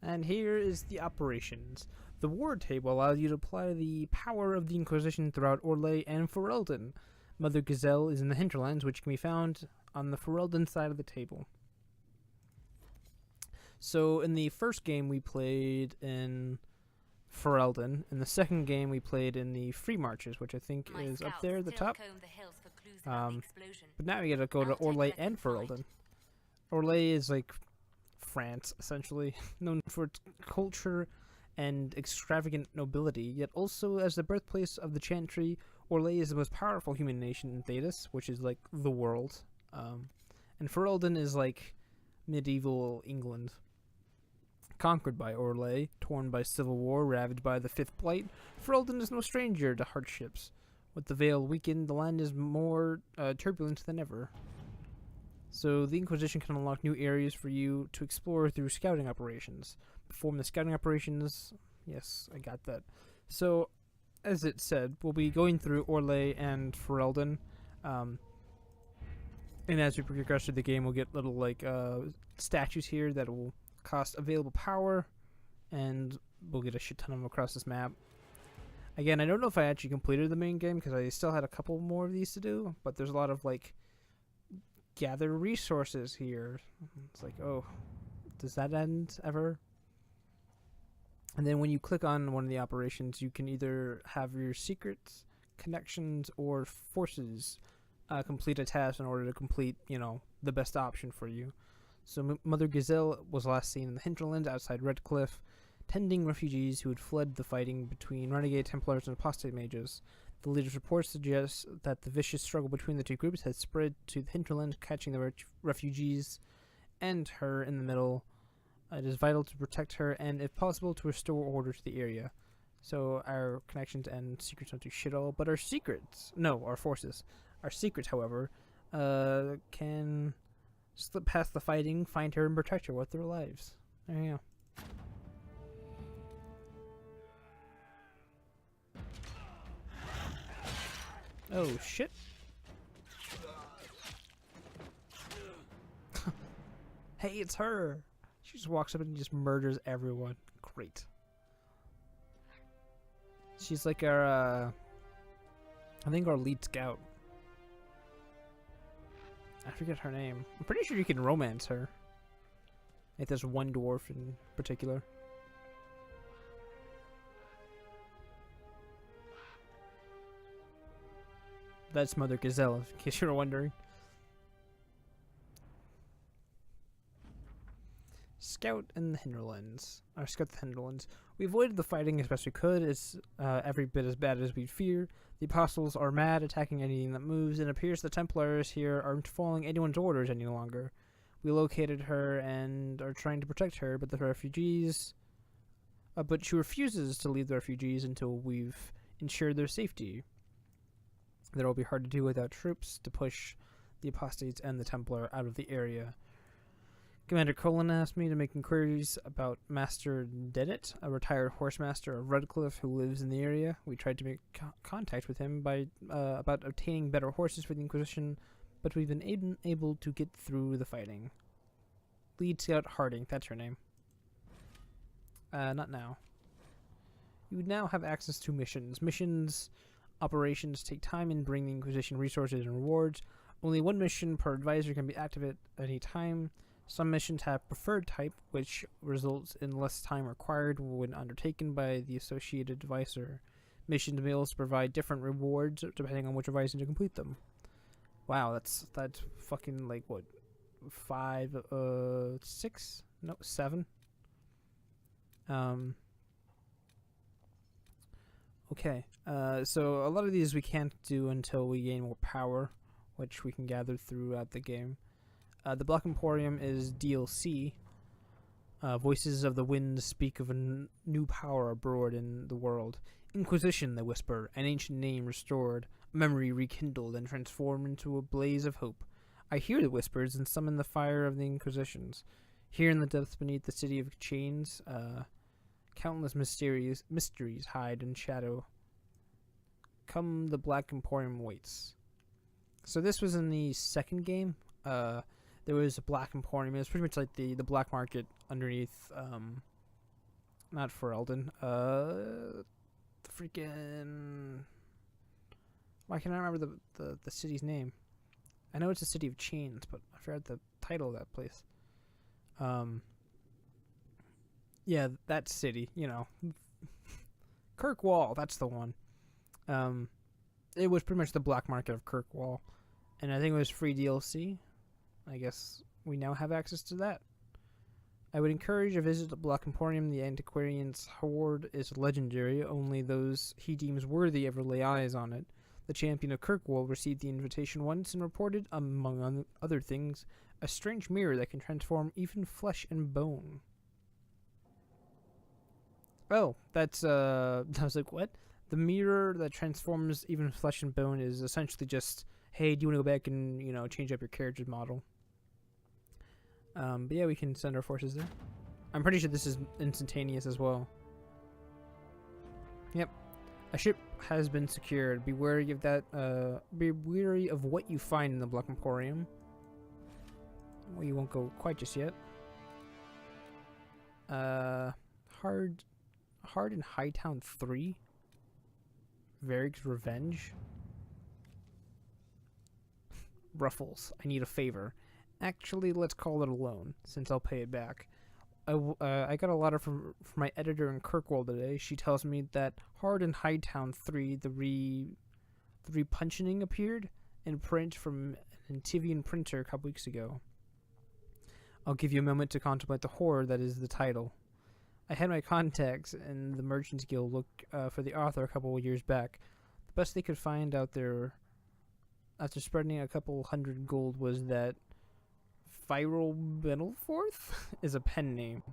And here is the operations. The war table allows you to apply the power of the Inquisition throughout Orlais and Ferelden. Mother Gazelle is in the hinterlands, which can be found on the Ferelden side of the table. So in the first game we played in Ferelden. In the second game we played in the Free Marches, which I think is up there at the top. But now we gotta go to Orlais and Ferelden. Orlais is like France, essentially, known for its culture and extravagant nobility, yet also as the birthplace of the Chantry. Orlais is the most powerful human nation in Thedas, which is like the world. And Ferelden is like medieval England. Conquered by Orlais, torn by civil war, ravaged by the Fifth Blight, Ferelden is no stranger to hardships. With the Veil weakened, the land is more turbulent than ever. So the Inquisition can unlock new areas for you to explore through scouting operations. Perform the scouting operations. Yes, I got that. So, as it said, we'll be going through Orlais and Ferelden. And as we progress through the game, we'll get little like statues here that will cost available power, and we'll get a shit ton of them across this map. Again, I don't know if I actually completed the main game because I still had a couple more of these to do, but there's a lot of like gather resources here. It's like, oh, does that end ever? And then when you click on one of the operations, you can either have your secrets, connections, or forces complete a task in order to complete, the best option for you. So Mother Gazelle was last seen in the hinterlands outside Redcliffe, tending refugees who had fled the fighting between renegade Templars and apostate mages. The leader's report suggests that the vicious struggle between the two groups had spread to the hinterland, catching the refugees and her in the middle. It is vital to protect her and, if possible, to restore order to the area. So our connections and secrets don't do shit all, but our forces. Our secrets, however, can slip past the fighting, find her, and protect her with their lives. There you go. Oh, shit. Hey, it's her. She just walks up and just murders everyone. Great. She's like our, I think our lead scout. I forget her name. I'm pretty sure you can romance her. Like there's one dwarf in particular. That's Mother Gazelle, in case you were wondering. Scout in the hinterlands. Or Scout the hinterlands. We avoided the fighting as best we could. It's every bit as bad as we'd fear. The apostles are mad, attacking anything that moves, and it appears the Templars here aren't following anyone's orders any longer. We located her and are trying to protect her, but but she refuses to leave the refugees until we've ensured their safety. That will be hard to do without troops to push the apostates and the Templar out of the area. Commander Cullen asked me to make inquiries about Master Dennett, a retired horsemaster of Redcliffe who lives in the area. We tried to make contact with him about obtaining better horses for the Inquisition, but we've been able to get through the fighting. Lead Scout Harding, that's her name. Not now. You now have access to missions. Operations take time and bring the Inquisition resources and rewards. Only one mission per advisor can be activated at any time. Some missions have preferred type, which results in less time required when undertaken by the associated advisor. Missions may also provide different rewards depending on which advisor to complete them. Wow, that's fucking like what? 7. Okay, so a lot of these we can't do until we gain more power, which we can gather throughout the game. The Black Emporium is DLC. Voices of the Wind speak of a new power abroad in the world. Inquisition, they whisper, an ancient name restored, a memory rekindled and transformed into a blaze of hope. I hear the whispers and summon the fire of the Inquisitions. Here in the depths beneath the city of chains, countless mysteries hide in shadow. Come, the Black Emporium waits. So this was in the second game. There was a Black Emporium. It was pretty much like the black market underneath not Ferelden. The freaking... Why can't I remember the city's name? I know it's a city of chains, but I forgot the title of that place. Yeah, that city, you know. Kirkwall, that's the one. It was pretty much the black market of Kirkwall. And I think it was free DLC. I guess we now have access to that. I would encourage a visit to Black Emporium. The antiquarian's hoard is legendary. Only those he deems worthy ever lay eyes on it. The champion of Kirkwall received the invitation once and reported, among other things, a strange mirror that can transform even flesh and bone. Oh, that's, I was like, what? The mirror that transforms even flesh and bone is essentially just, hey, do you want to go back and, you know, change up your character's model? But yeah, we can send our forces there. I'm pretty sure this is instantaneous as well. Yep. A ship has been secured. Be wary of that, be wary of what you find in the Black Emporium. Well, you won't go quite just yet. Hard in Hightown 3? Varrig's Revenge? Ruffles, I need a favor. Actually, let's call it a loan, since I'll pay it back. I got a letter from my editor in Kirkwall today. She tells me that Hard in Hightown 3, the repunching appeared in print from an Antivian printer a couple weeks ago. I'll give you a moment to contemplate the horror that is the title. I had my contacts in the Merchants Guild look for the author a couple of years back. The best they could find out there, after spreading a couple hundred gold, was that Viral Benelforth is a pen name.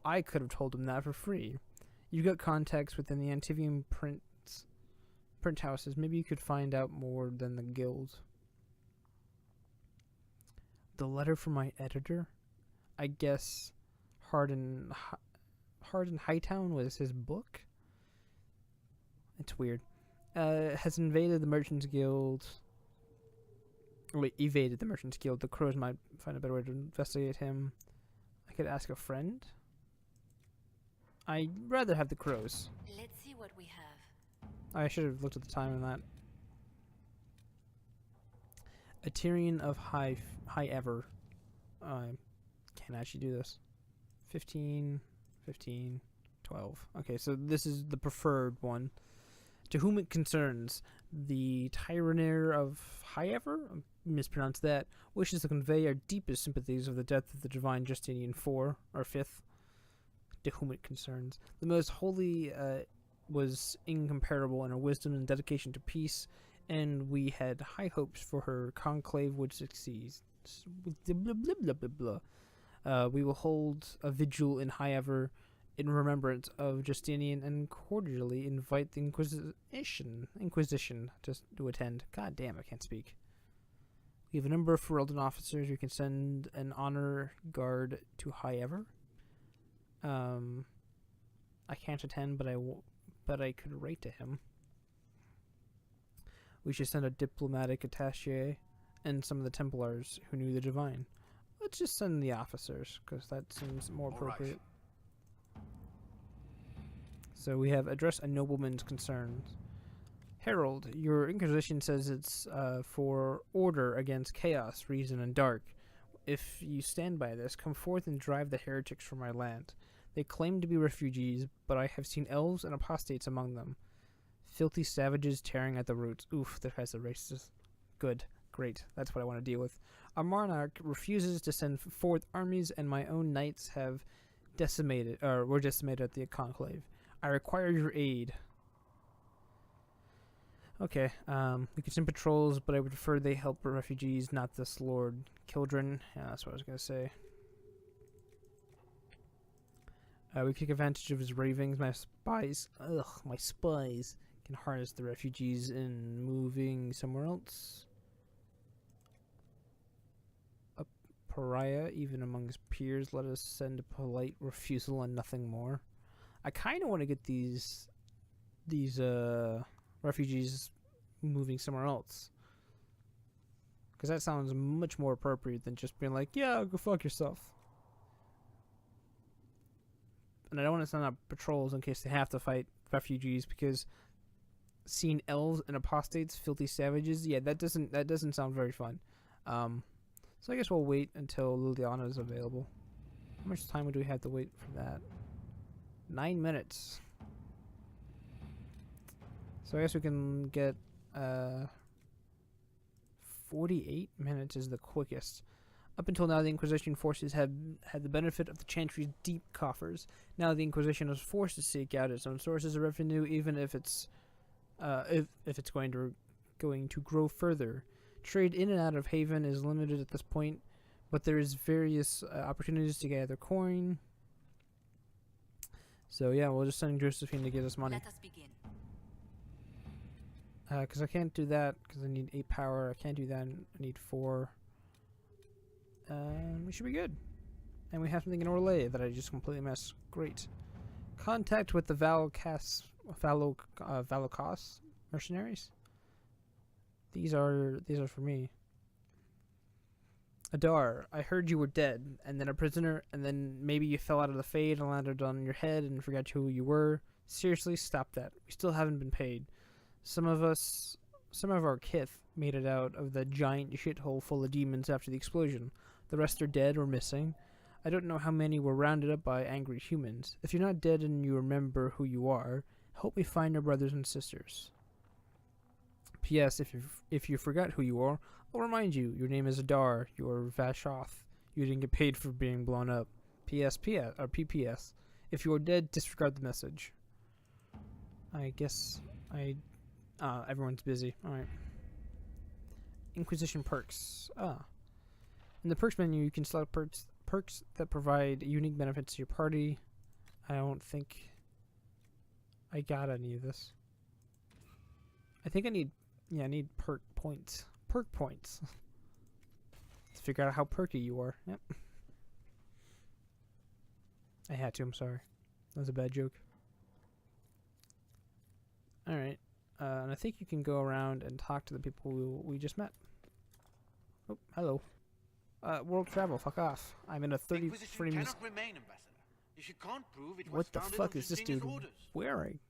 I could have told him that for free. You got contacts within the Antivian print houses. Maybe you could find out more than the guild. The letter from my editor? I guess Hard in Hightown was his book? It's weird. Has invaded the Merchants Guild. Wait, evaded the Merchants Guild. The crows might find a better way to investigate him. I could ask a friend. I'd rather have the crows. Let's see what we have. I should have looked at the time on that. A Tyrion of High Ever. Can't actually do this. 15, 15, 12. Okay, so this is the preferred one. To whom it concerns, the Tyranner of High Ever, mispronounced that, wishes to convey our deepest sympathies of the death of the divine Justinian IV, or 5th. To whom it concerns. The most holy was incomparable in her wisdom and dedication to peace, and we had high hopes for her conclave would succeed. Blah, blah, blah, blah, blah. We will hold a vigil in High Ever in remembrance of Justinian and cordially invite the Inquisition to attend. God damn, I can't speak. We have a number of Ferelden officers. We can send an honor guard to High Ever. I can't attend, but I could write to him. We should send a diplomatic attaché and some of the Templars who knew the divine. Let's just send the officers, because that seems more appropriate. Right. So we have address a nobleman's concerns. Herald, your Inquisition says it's for order against chaos, reason, and dark. If you stand by this, come forth and drive the heretics from my land. They claim to be refugees, but I have seen elves and apostates among them. Filthy savages tearing at the roots. Oof, that has a racist. Good. Great. That's what I want to deal with. Our monarch refuses to send forth armies, and my own knights were decimated at the conclave. I require your aid. Okay, we could send patrols, but I would prefer they help refugees, not this Lord Kildren. Yeah, that's what I was going to say. We take advantage of his ravings. My spies can harness the refugees in moving somewhere else. A pariah, even among his peers, let us send a polite refusal and nothing more. I kind of want to get these refugees moving somewhere else, because that sounds much more appropriate than just being like, yeah, go fuck yourself. and I don't want to send out patrols in case they have to fight refugees, because seeing elves and apostates, filthy savages, yeah, that doesn't sound very fun. So I guess we'll wait until Leliana is available. How much time do we have to wait for that? 9 minutes. So I guess we can get 48 minutes is the quickest. Up until now, the Inquisition forces had the benefit of the Chantry's deep coffers. Now the Inquisition is forced to seek out its own sources of revenue, even if it's going to grow further. Trade in and out of Haven is limited at this point, but there is various opportunities to gather coin. So yeah, we'll just send Josephine to get us money. Let us begin. Because I can't do that because I need 8 power. I can't do that. I need 4. We should be good. And we have something in Orlais that I just completely missed. Great. Contact with the Valocas mercenaries. These are for me. Adar, I heard you were dead, and then a prisoner, and then maybe you fell out of the Fade and landed on your head and forgot who you were. Seriously, stop that. We still haven't been paid. Some of our kith made it out of the giant shithole full of demons after the explosion. The rest are dead or missing. I don't know how many were rounded up by angry humans. If you're not dead and you remember who you are, help me find your brothers and sisters. P.S. If you forgot who you are, I'll remind you. Your name is Adar. You're Vashoth. You didn't get paid for being blown up. P.S. or P.P.S. If you are dead, disregard the message. I guess everyone's busy. Alright. Inquisition perks. In the perks menu, you can select perks that provide unique benefits to your party. I don't think I got any of this. I think I need perk points. Perk points. To figure out how perky you are. Yep. I had to, I'm sorry. That was a bad joke. Alright. And I think you can go around and talk to the people we just met. Oh, hello. World travel, fuck off. I'm in a 30 frames. What the fuck is this dude wearing?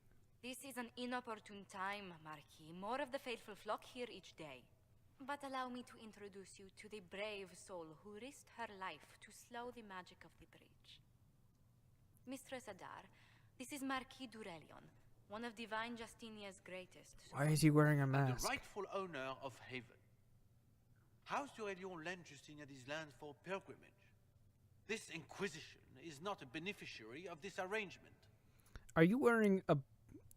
This is an inopportune time, Marquis. More of the faithful flock here each day. But allow me to introduce you to the brave soul who risked her life to slow the magic of the breach. Mistress Adar, this is Marquis Durelion, one of Divine Justinia's greatest. Why is he wearing a mask? The rightful owner of Haven. How's Durelion lend Justinia these lands for pilgrimage? This Inquisition is not a beneficiary of this arrangement. Are you wearing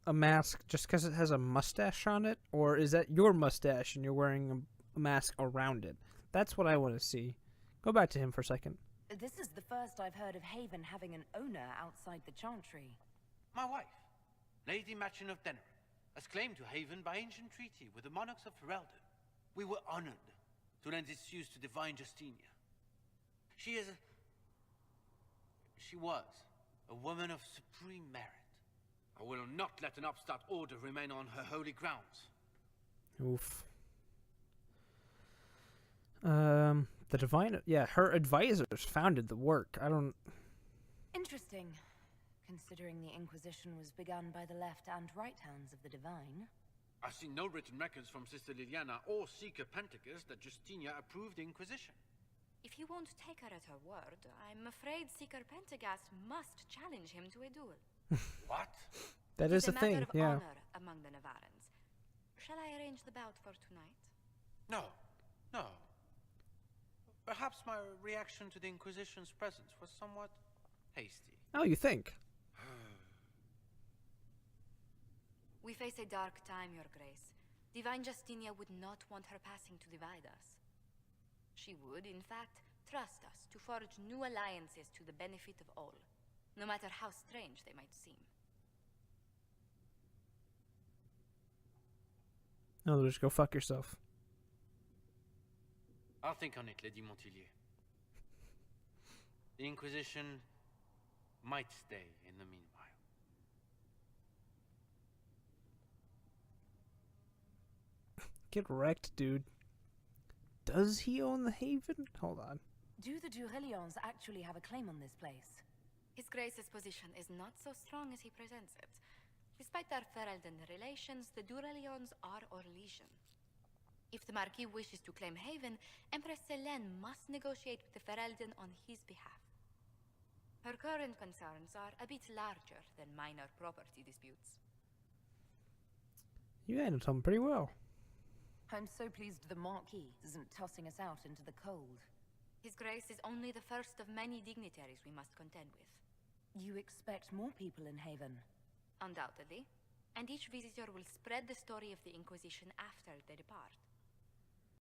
a mask just because it has a mustache on it? Or is that your mustache and you're wearing a mask around it? That's what I want to see. Go back to him for a second. This is the first I've heard of Haven having an owner outside the Chantry. My wife, Lady Machin of Denner, has claimed to Haven by ancient treaty with the monarchs of Ferelden. We were honored to lend its use to Divine Justinia. She was a woman of supreme merit. I will not let an upstart order remain on her holy grounds. Oof. The Divine... Yeah, her advisors founded the work. I don't... Interesting, considering the Inquisition was begun by the left and right hands of the Divine. I've seen no written records from Sister Leliana or Seeker Pentacus that Justinia approved the Inquisition. If you won't take her at her word, I'm afraid Seeker Pentagast must challenge him to a duel. What? That is a thing, yeah. Honor among the Navarans. Shall I arrange the bout for tonight? No. Perhaps my reaction to the Inquisition's presence was somewhat hasty. Oh, you think? We face a dark time, Your Grace. Divine Justinia would not want her passing to divide us. She would, in fact, trust us to forge new alliances to the benefit of all, no matter how strange they might seem. No, just go fuck yourself. I'll think on it, Lady Montillier. The Inquisition might stay in the meanwhile. Get wrecked, dude. Does he own the Haven? Hold on. Do the Durelions actually have a claim on this place? His Grace's position is not so strong as he presents it. Despite their Ferelden relations, the Duralions are our legion. If the Marquis wishes to claim Haven, Empress Selene must negotiate with the Ferelden on his behalf. Her current concerns are a bit larger than minor property disputes. You handled him pretty well. I'm so pleased the Marquis isn't tossing us out into the cold. His Grace is only the first of many dignitaries we must contend with. You expect more people in Haven? Undoubtedly. And each visitor will spread the story of the Inquisition after they depart.